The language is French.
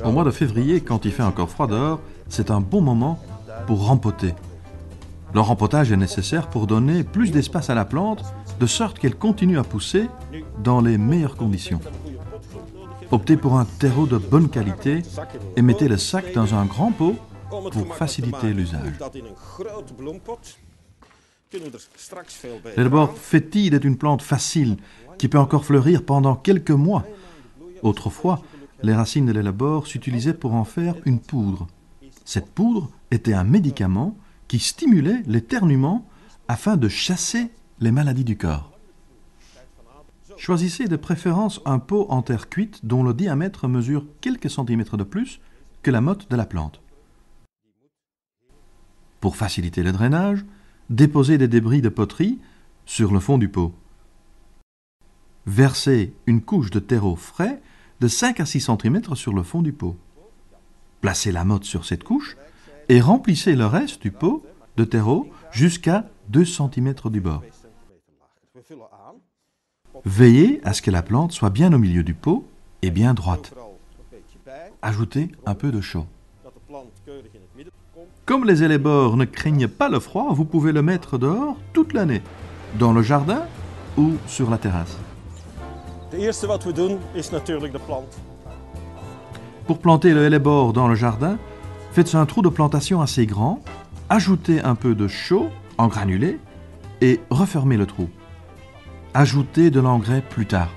Au mois de février, quand il fait encore froid dehors, c'est un bon moment pour rempoter. Le rempotage est nécessaire pour donner plus d'espace à la plante, de sorte qu'elle continue à pousser dans les meilleures conditions. Optez pour un terreau de bonne qualité et mettez le sac dans un grand pot pour faciliter l'usage. L'hellebore fétide est une plante facile qui peut encore fleurir pendant quelques mois. Autrefois, les racines de l'hellebore s'utilisaient pour en faire une poudre. Cette poudre était un médicament qui stimulait l'éternuement afin de chasser les maladies du corps. Choisissez de préférence un pot en terre cuite dont le diamètre mesure quelques centimètres de plus que la motte de la plante. Pour faciliter le drainage, déposez des débris de poterie sur le fond du pot. Versez une couche de terreau frais de 5 à 6 cm sur le fond du pot. Placez la motte sur cette couche et remplissez le reste du pot de terreau jusqu'à 2 cm du bord. Veillez à ce que la plante soit bien au milieu du pot et bien droite. Ajoutez un peu de chaux. Comme les hellebores ne craignent pas le froid, vous pouvez le mettre dehors toute l'année, dans le jardin ou sur la terrasse. Pour planter le hellebore dans le jardin, faites un trou de plantation assez grand, ajoutez un peu de chaux en granulé et refermez le trou. Ajoutez de l'engrais plus tard.